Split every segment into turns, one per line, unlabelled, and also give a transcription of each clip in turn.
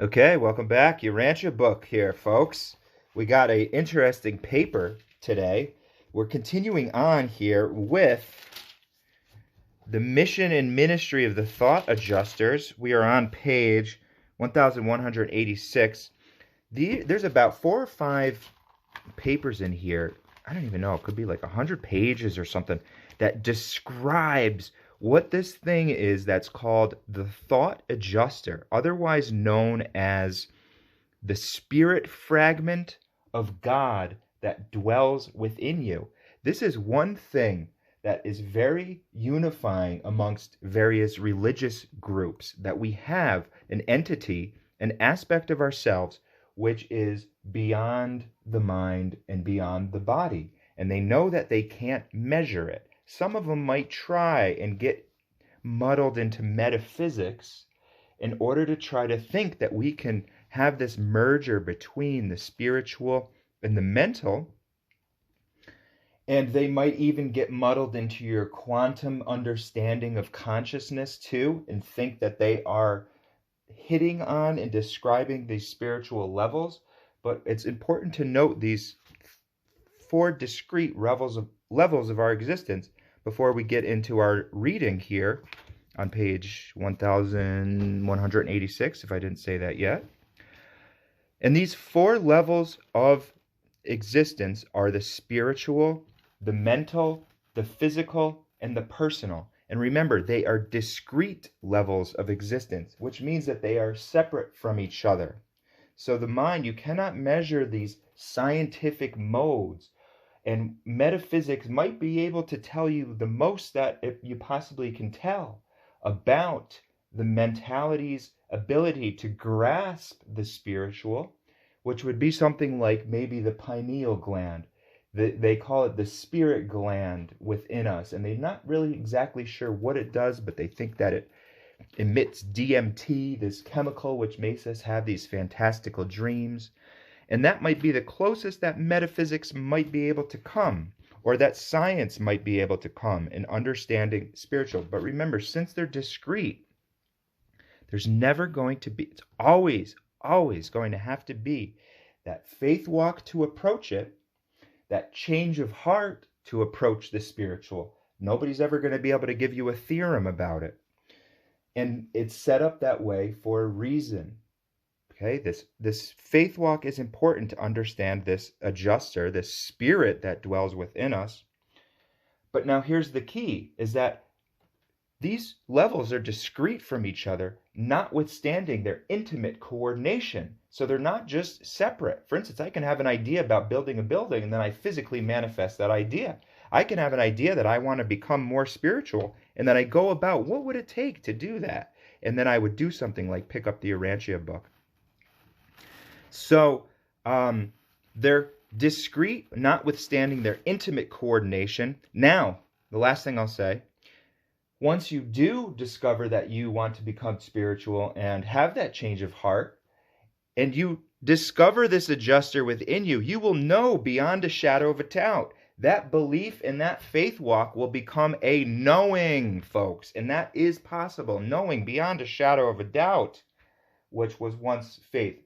Okay, welcome back. Urantia Book here, folks. We got a interesting paper today. We're continuing on here with the mission and ministry of the thought adjusters. We are on page 1186. There's about 4 or 5 papers in here. I don't even know. It could be like 100 pages or something that describes what this thing is that's called the thought adjuster, otherwise known as the spirit fragment of God that dwells within you. This is one thing that is very unifying amongst various religious groups, that we have an entity, an aspect of ourselves, which is beyond the mind and beyond the body. And they know that they can't measure it. Some of them might try and get muddled into metaphysics in order to try to think that we can have this merger between the spiritual and the mental. And they might even get muddled into your quantum understanding of consciousness too, and think that they are hitting on and describing these spiritual levels. But it's important to note these 4 discrete levels of our existence before we get into our reading here on page 1186, if I didn't say that yet. And these 4 levels of existence are the spiritual, the mental, the physical, and the personal. And remember, they are discrete levels of existence, which means that they are separate from each other. So the mind, you cannot measure these scientific modes, and metaphysics might be able to tell you the most that you possibly can tell about the mentality's ability to grasp the spiritual, which would be something like maybe the pineal gland. They call it the spirit gland within us, and they're not really exactly sure what it does, but they think that it emits DMT, this chemical which makes us have these fantastical dreams. And that might be the closest that metaphysics might be able to come, or that science might be able to come in understanding spiritual. But remember, since they're discrete, there's never going to be, it's always going to have to be that faith walk to approach it, that change of heart to approach the spiritual. Nobody's ever going to be able to give you a theorem about it. And it's set up that way for a reason. Okay, this faith walk is important to understand this adjuster, this spirit that dwells within us. But now here's the key, is that these levels are discrete from each other, notwithstanding their intimate coordination. So they're not just separate. For instance, I can have an idea about building a building, and then I physically manifest that idea. I can have an idea that I want to become more spiritual, and then I go about what would it take to do that? And then I would do something like pick up the Urantia book. So they're discrete, notwithstanding their intimate coordination. Now, the last thing I'll say, once you do discover that you want to become spiritual and have that change of heart, and you discover this adjuster within you, you will know beyond a shadow of a doubt. That belief and that faith walk will become a knowing, folks. And that is possible. Knowing beyond a shadow of a doubt, which was once faith.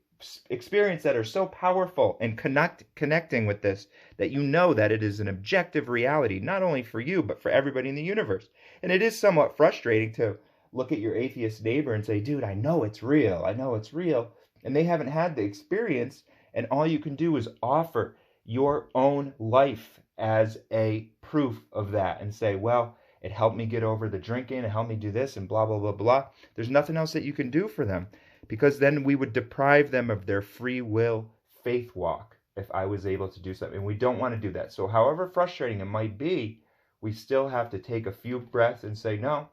Experience that are so powerful and connecting with this, that you know that it is an objective reality, not only for you, but for everybody in the universe. And it is somewhat frustrating to look at your atheist neighbor and say, dude, I know it's real. I know it's real. And they haven't had the experience. And all you can do is offer your own life as a proof of that and say, well, it helped me get over the drinking. It helped me do this and blah, blah, blah, blah. There's nothing else that you can do for them, because then we would deprive them of their free will faith walk if I was able to do something. And we don't want to do that. So however frustrating it might be, we still have to take a few breaths and say, no.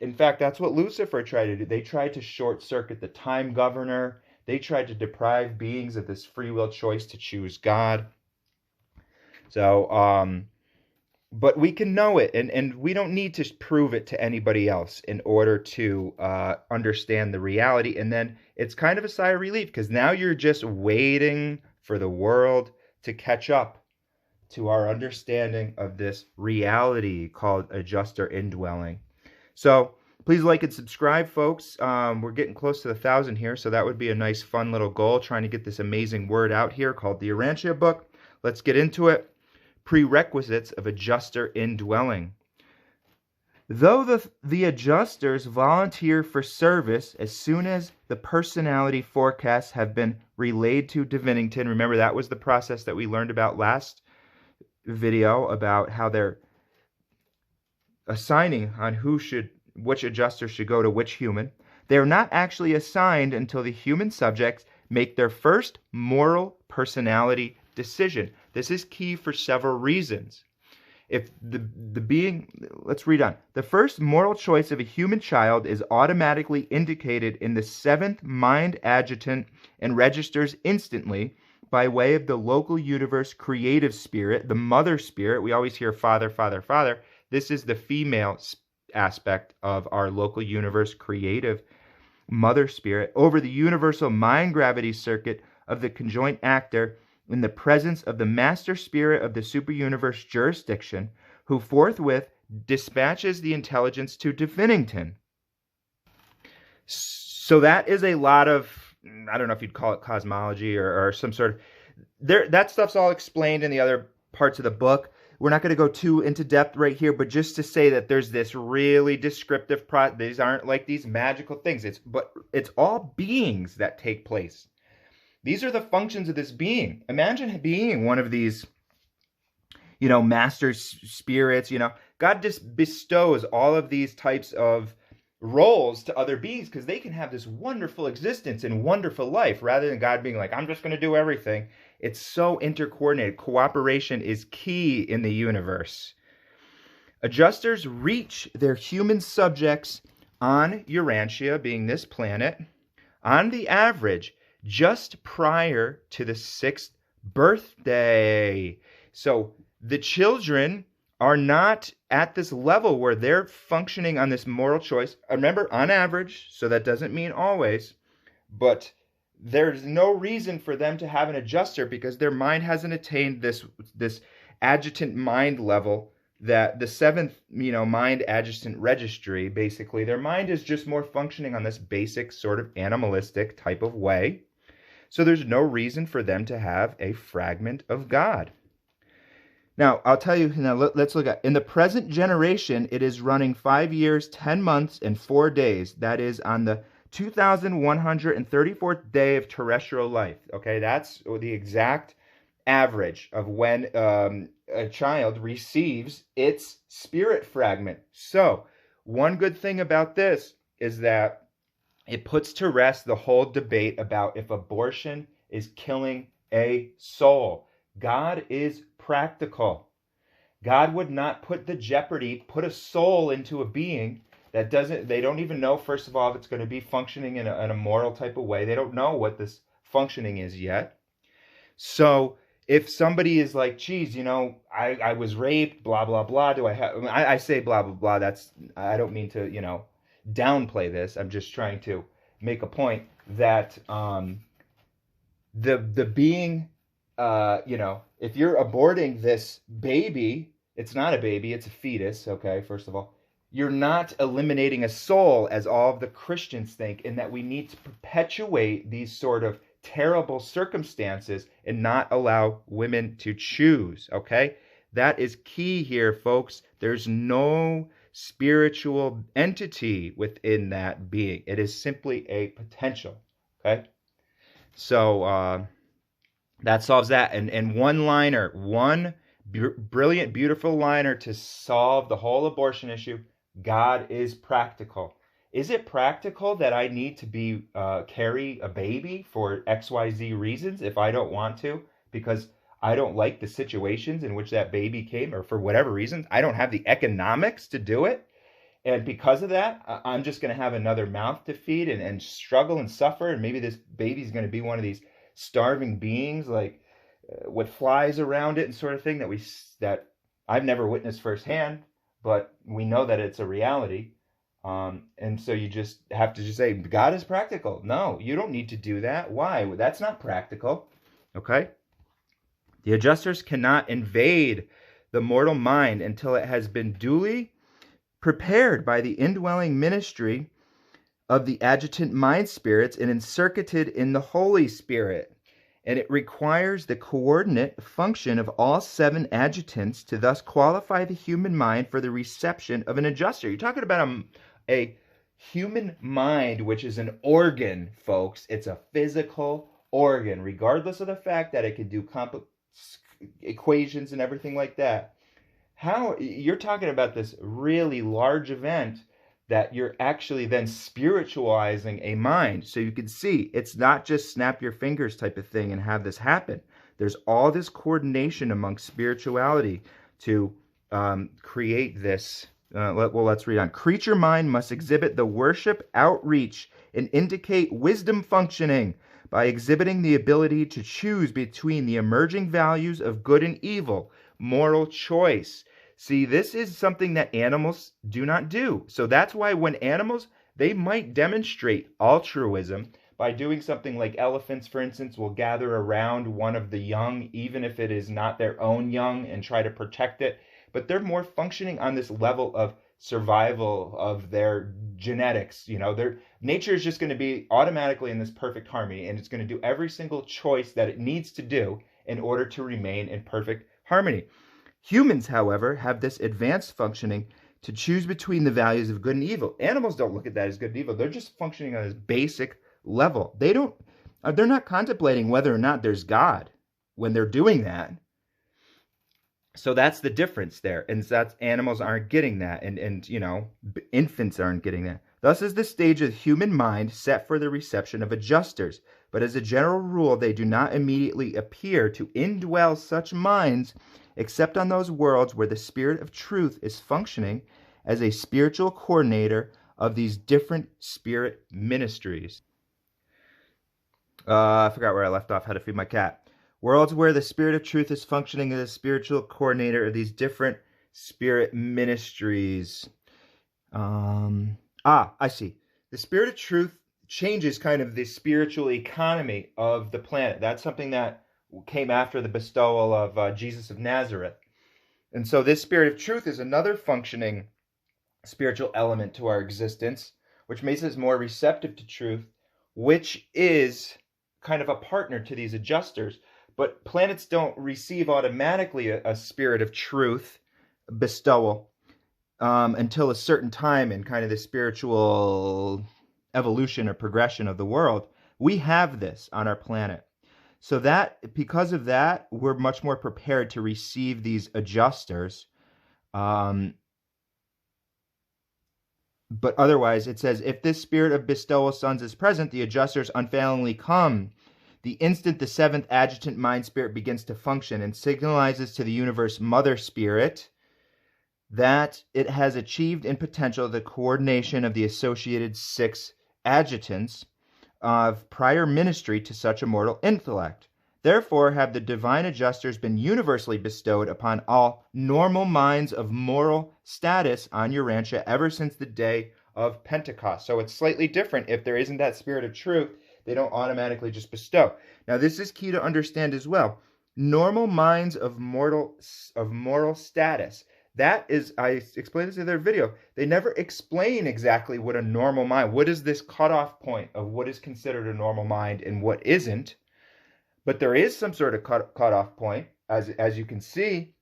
In fact, that's what Lucifer tried to do. They tried to short circuit the time governor. They tried to deprive beings of this free will choice to choose God. So, but we can know it, and we don't need to prove it to anybody else in order to understand the reality. And then it's kind of a sigh of relief, because now you're just waiting for the world to catch up to our understanding of this reality called adjuster indwelling. So Please like and subscribe, folks. We're getting close to the 1,000 here, so that would be a nice, fun little goal, trying to get this amazing word out here called the Urantia Book. Let's get into it. Prerequisites of adjuster indwelling. Though the adjusters volunteer for service as soon as the personality forecasts have been relayed to Divinington, remember that was the process that we learned about last video about how they're assigning on which adjuster should go to which human. They are not actually assigned until the human subjects make their first moral personality decision. This is key for several reasons. If the being, let's read on. The first moral choice of a human child is automatically indicated in the 7th mind adjutant and registers instantly by way of the local universe creative spirit, the mother spirit. We always hear father, father, father. This is the female aspect of our local universe creative mother spirit over the universal mind gravity circuit of the conjoint actor in the presence of the master spirit of the superuniverse jurisdiction, who forthwith dispatches the intelligence to Divinington. So that is a lot of, I don't know if you'd call it cosmology or some sort of, that stuff's all explained in the other parts of the book. We're not going to go too into depth right here, but just to say that there's this really descriptive these aren't like these magical things. But it's all beings that take place. These are the functions of this being. Imagine being one of these, master spirits. God just bestows all of these types of roles to other beings because they can have this wonderful existence and wonderful life rather than God being like, I'm just going to do everything. It's so intercoordinated. Cooperation is key in the universe. Adjusters reach their human subjects on Urantia, being this planet, on the average, just prior to the 6th birthday. So the children are not at this level where they're functioning on this moral choice. Remember, on average, so that doesn't mean always, but there's no reason for them to have an adjuster because their mind hasn't attained this adjutant mind level that the 7th, mind adjutant registry, basically, their mind is just more functioning on this basic sort of animalistic type of way. So there's no reason for them to have a fragment of God. Now, I'll tell you, let's look at, in the present generation, it is running 5 years, 10 months, and 4 days. That is on the 2,134th day of terrestrial life. Okay, that's the exact average of when a child receives its spirit fragment. So, one good thing about this is that it puts to rest the whole debate about if abortion is killing a soul. God is practical. God would not put a soul into a being that they don't even know, first of all, if it's going to be functioning in a moral type of way. They don't know what this functioning is yet. So if somebody is like, geez, I was raped, blah, blah, blah, I say blah, blah, blah, I don't mean to, downplay this. I'm just trying to make a point that the being, if you're aborting this baby, it's not a baby, it's a fetus, okay, first of all. You're not eliminating a soul, as all of the Christians think, in that we need to perpetuate these sort of terrible circumstances and not allow women to choose, okay? That is key here, folks. There's no spiritual entity within that being. It is simply a potential, okay? So that solves that. And one brilliant, beautiful liner to solve the whole abortion issue. God is practical. Is it practical that I need to carry a baby for XYZ reasons if I don't want to? Because I don't like the situations in which that baby came, or for whatever reasons, I don't have the economics to do it. And because of that, I'm just going to have another mouth to feed and struggle and suffer. And maybe this baby's going to be one of these starving beings, like with flies around it and sort of thing that I've never witnessed firsthand, but we know that it's a reality. And so you just have to say, God is practical. No, you don't need to do that. Why? That's not practical. Okay? The adjusters cannot invade the mortal mind until it has been duly prepared by the indwelling ministry of the adjutant mind spirits and encircuited in the Holy Spirit. And it requires the coordinate function of all 7 adjutants to thus qualify the human mind for the reception of an adjuster. You're talking about a human mind, which is an organ, folks. It's a physical organ, regardless of the fact that it can do complex equations and everything like that. How you're talking about this really large event that you're actually then spiritualizing a mind. So you can see it's not just snap your fingers type of thing and have this happen. There's all this coordination among spirituality to create this. Let's read on. Creature mind must exhibit the worship outreach and indicate wisdom functioning by exhibiting the ability to choose between the emerging values of good and evil, moral choice. See, this is something that animals do not do. So that's why when animals, they might demonstrate altruism by doing something like elephants, for instance, will gather around one of the young, even if it is not their own young, and try to protect it. But they're more functioning on this level of survival of their genetics. Their nature is just going to be automatically in this perfect harmony, and it's going to do every single choice that it needs to do in order to remain in perfect harmony. Humans, however, have this advanced functioning to choose between the values of good and evil. Animals don't look at that as good and evil. They're just functioning on this basic level. They're not contemplating whether or not there's God when they're doing that. So that's the difference there. And that's animals aren't getting that. And infants aren't getting that. Thus is the stage of human mind set for the reception of adjusters. But as a general rule, they do not immediately appear to indwell such minds except on those worlds where the Spirit of Truth is functioning as a spiritual coordinator of these different spirit ministries. I forgot where I left off, how to feed my cat. Worlds where the Spirit of Truth is functioning as a spiritual coordinator of these different spirit ministries. I see. The Spirit of Truth changes kind of the spiritual economy of the planet. That's something that came after the bestowal of Jesus of Nazareth. And so this Spirit of Truth is another functioning spiritual element to our existence, which makes us more receptive to truth, which is kind of a partner to these adjusters. But planets don't receive automatically a Spirit of Truth bestowal until a certain time in kind of the spiritual evolution or progression of the world. We have this on our planet. So that, because of that, we're much more prepared to receive these adjusters. But otherwise, it says, if this spirit of bestowal sons is present, the adjusters unfailingly come. The instant the 7th adjutant mind spirit begins to function and signalizes to the universe mother spirit that it has achieved in potential the coordination of the associated 6 adjutants of prior ministry to such a mortal intellect. Therefore have the divine adjusters been universally bestowed upon all normal minds of moral status on Urantia ever since the day of Pentecost. So it's slightly different. If there isn't that Spirit of Truth, they don't automatically just bestow. Now this is key to understand as well. Normal minds of moral status. That is, I explained this in their video, they never explain exactly what a normal mind, what is this cutoff point of what is considered a normal mind and what isn't. But there is some sort of cutoff point, as you can see,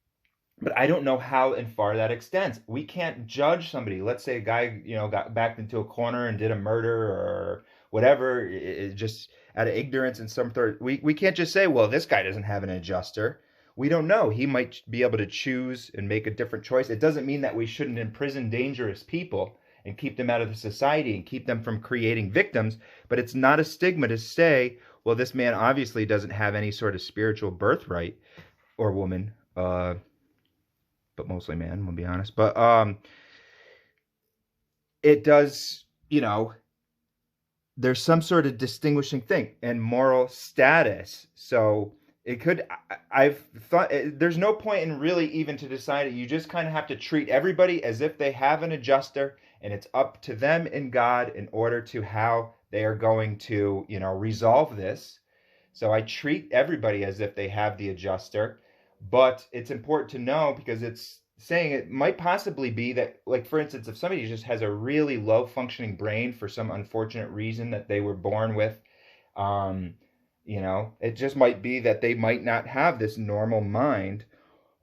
but I don't know how and far that extends. We can't judge somebody. Let's say a guy, got backed into a corner and did a murder or whatever, just out of ignorance and some third. We can't just say, well, this guy doesn't have an adjuster. We don't know. He might be able to choose and make a different choice. It doesn't mean that we shouldn't imprison dangerous people and keep them out of the society and keep them from creating victims. But it's not a stigma to say, well, this man obviously doesn't have any sort of spiritual birthright, or woman, but mostly man, we'll be honest. But it does, there's some sort of distinguishing thing and moral status. So it could, I've thought, there's no point in really even to decide it. You just kind of have to treat everybody as if they have an adjuster, and it's up to them and God in order to how they are going to, resolve this. So I treat everybody as if they have the adjuster, but it's important to know because it's saying it might possibly be that, like, for instance, if somebody just has a really low functioning brain for some unfortunate reason that they were born with, um, it just might be that they might not have this normal mind.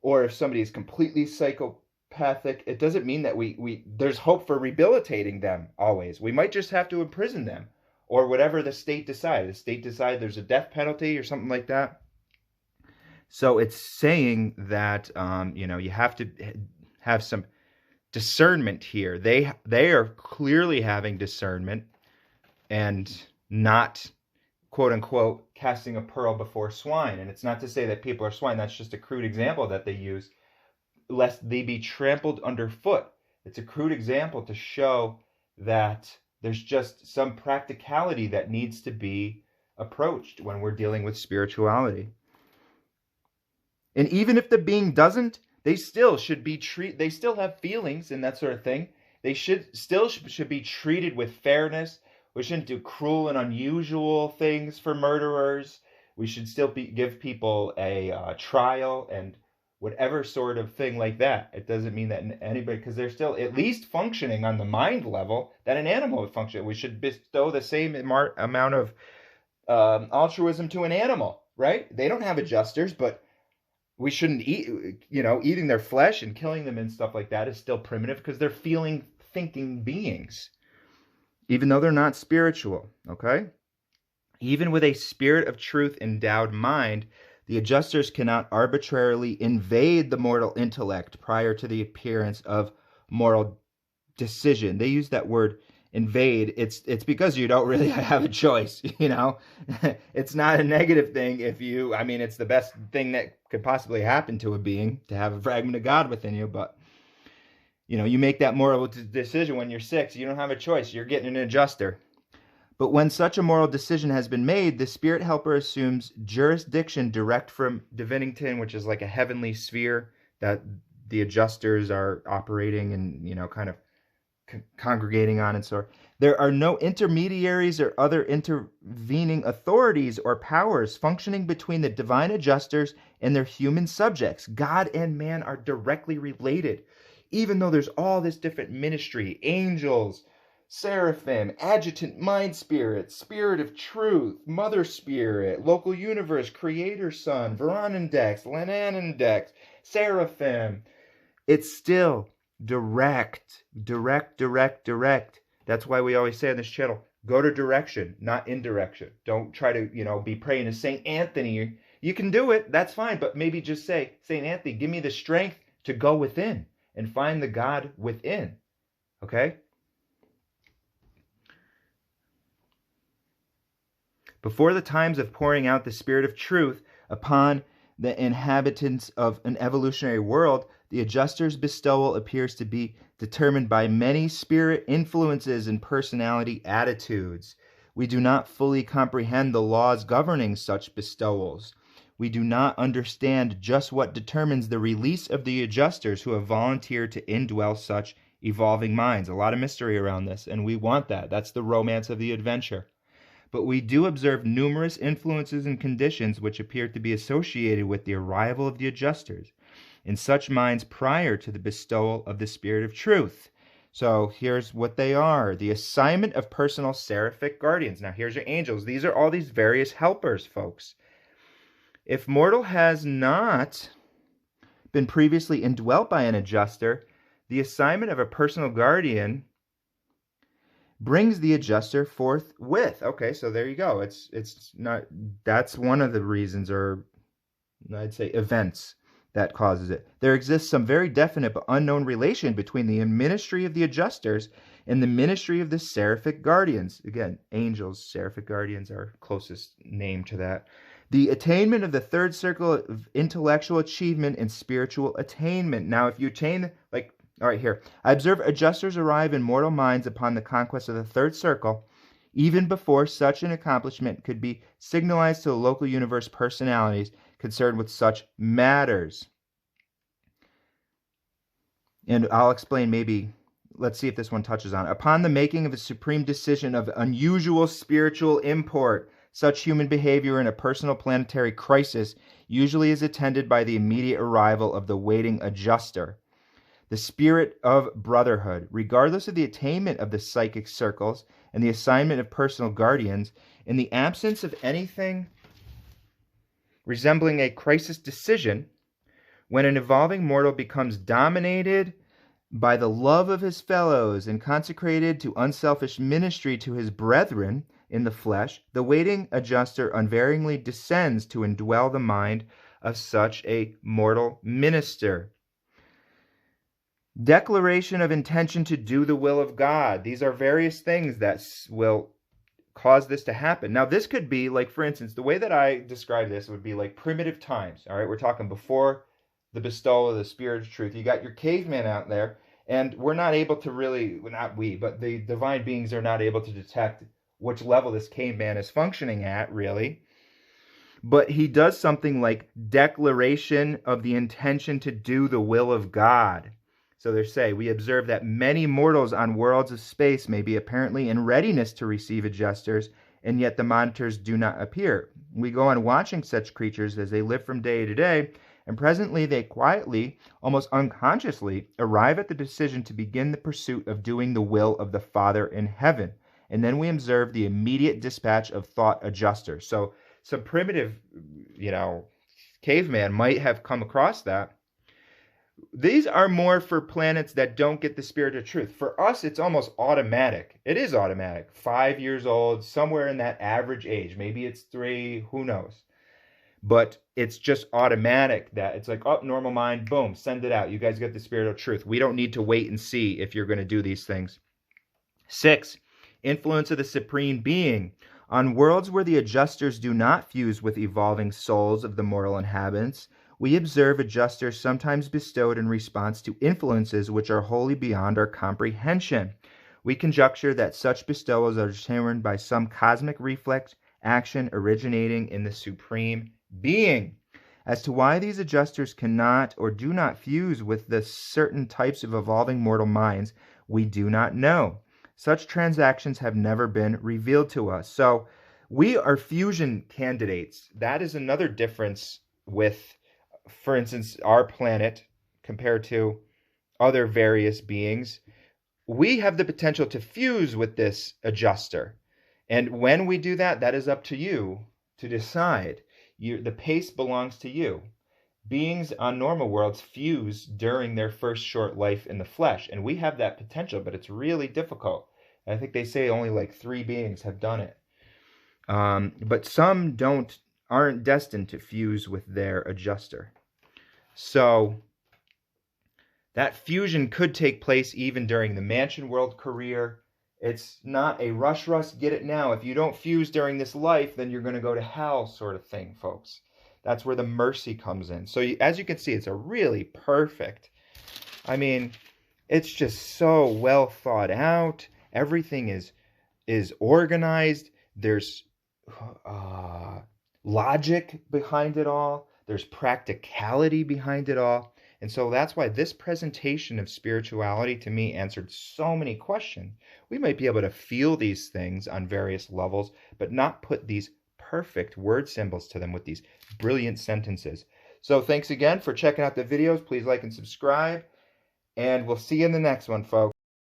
Or if somebody is completely psychopathic, it doesn't mean that we there's hope for rehabilitating them always. We might just have to imprison them, or whatever the state decides. The state decides there's a death penalty or something like that. So it's saying that you have to have some discernment here. They are clearly having discernment and not, quote unquote, casting a pearl before swine. And it's not to say that people are swine. That's just a crude example that they use, lest they be trampled underfoot. It's a crude example to show that there's just some practicality that needs to be approached when we're dealing with spirituality. And even if the being doesn't, they still should be they still have feelings and that sort of thing. They should be treated with fairness. We shouldn't do cruel and unusual things for murderers. We should still give people a trial and whatever sort of thing like that. It doesn't mean that anybody, because they're still at least functioning on the mind level that an animal would function. We should bestow the same amount of altruism to an animal, right? They don't have adjusters, but we shouldn't eat, eating their flesh and killing them and stuff like that is still primitive because they're thinking beings, even though they're not spiritual, okay? Even with a spirit of truth endowed mind, the adjusters cannot arbitrarily invade the mortal intellect prior to the appearance of moral decision. They use that word invade. It's because you don't really have a choice, It's not a negative thing it's the best thing that could possibly happen to a being, to have a fragment of God within you, but you make that moral decision when you're 6. You don't have a choice. You're getting an adjuster. But when such a moral decision has been made, the spirit helper assumes jurisdiction direct from Divinington, which is like a heavenly sphere that the adjusters are operating and, kind of congregating on and so on. There are no intermediaries or other intervening authorities or powers functioning between the divine adjusters and their human subjects. God and man are directly related. Even though there's all this different ministry, angels, seraphim, adjutant mind spirit, spirit of truth, mother spirit, local universe, creator son, Veronandex, Lenanandex, seraphim, it's still direct. That's why we always say on this channel, go to direction, not indirection. Don't try to, be praying to St. Anthony. You can do it, that's fine, but maybe just say, St. Anthony, give me the strength to go within and find the God within, okay? Before the times of pouring out the Spirit of truth upon the inhabitants of an evolutionary world, the adjuster's bestowal appears to be determined by many spirit influences and personality attitudes. We do not fully comprehend the laws governing such bestowals. We do not understand just what determines the release of the adjusters who have volunteered to indwell such evolving minds. A lot of mystery around this, and we want that. That's the romance of the adventure. But we do observe numerous influences and conditions which appear to be associated with the arrival of the adjusters in such minds prior to the bestowal of the Spirit of Truth. So here's what they are. The assignment of personal seraphic guardians. Now here's your angels. These are all these various helpers, folks. If mortal has not been previously indwelt by an adjuster, the assignment of a personal guardian brings the adjuster forthwith. Okay, so there you go. It's not, that's one of the reasons, or I'd say events, that causes it. There exists some very definite but unknown relation between the ministry of the adjusters and the ministry of the seraphic guardians. Again, angels, seraphic guardians are closest name to that. The attainment of the third circle of intellectual achievement and spiritual attainment. Now, if you attain, all right, here. I observe adjusters arrive in mortal minds upon the conquest of the third circle, even before such an accomplishment could be signalized to the local universe personalities concerned with such matters. And I'll explain maybe, let's see if this one touches on it. Upon the making of a supreme decision of unusual spiritual import, such human behavior in a personal planetary crisis usually is attended by the immediate arrival of the waiting adjuster. the spirit of brotherhood, regardless of the attainment of the psychic circles and the assignment of personal guardians, in the absence of anything resembling a crisis decision, when an evolving mortal becomes dominated by the love of his fellows and consecrated to unselfish ministry to his brethren in the flesh, the waiting adjuster unvaryingly descends to indwell the mind of such a mortal minister. Declaration of intention to do the will of God. These are various things that will cause this to happen. Now, this could be like, for instance, the way that I describe this would be like primitive times. All right, we're talking before the bestowal of the Spirit of truth. You got your caveman out there, and we're not able to really, well, not we, but the divine beings are not able to detect which level this caveman is functioning at, really. But he does something like declaration of the intention to do the will of God. So they say, we observe that many mortals on worlds of space may be apparently in readiness to receive adjusters, and yet the monitors do not appear. We go on watching such creatures as they live from day to day, and presently they quietly, almost unconsciously, arrive at the decision to begin the pursuit of doing the will of the Father in heaven. And then we observe the immediate dispatch of thought adjusters. So some primitive, caveman might have come across that. These are more for planets that don't get the Spirit of truth. For us, it's almost automatic. It is automatic. 5 years old, somewhere in that average age. Maybe it's 3, who knows. But it's just automatic that it's like, oh, normal mind, boom, send it out. You guys get the Spirit of truth. We don't need to wait and see if you're going to do these things. 6, influence of the Supreme Being. On worlds where the adjusters do not fuse with evolving souls of the mortal inhabitants, we observe adjusters sometimes bestowed in response to influences which are wholly beyond our comprehension. We conjecture that such bestowals are determined by some cosmic reflex action originating in the Supreme Being. As to why these adjusters cannot or do not fuse with the certain types of evolving mortal minds, we do not know. Such transactions have never been revealed to us. So we are fusion candidates. That is another difference with, for instance, our planet compared to other various beings. We have the potential to fuse with this adjuster. And when we do that, that is up to you to decide. The pace belongs to you. Beings on normal worlds fuse during their first short life in the flesh, and we have that potential, but it's really difficult. I think they say only like 3 beings have done it. But some aren't destined to fuse with their adjuster. So that fusion could take place even during the mansion world career. It's not a rush, get it now. If you don't fuse during this life, then you're going to go to hell sort of thing, folks. That's where the mercy comes in. So as you can see, it's a really perfect, it's just so well thought out. Everything is organized. There's logic behind it all. There's practicality behind it all. And so that's why this presentation of spirituality to me answered so many questions. We might be able to feel these things on various levels, but not put these perfect word symbols to them with these brilliant sentences. So thanks again for checking out the videos. Please like and subscribe, and we'll see you in the next one, folks.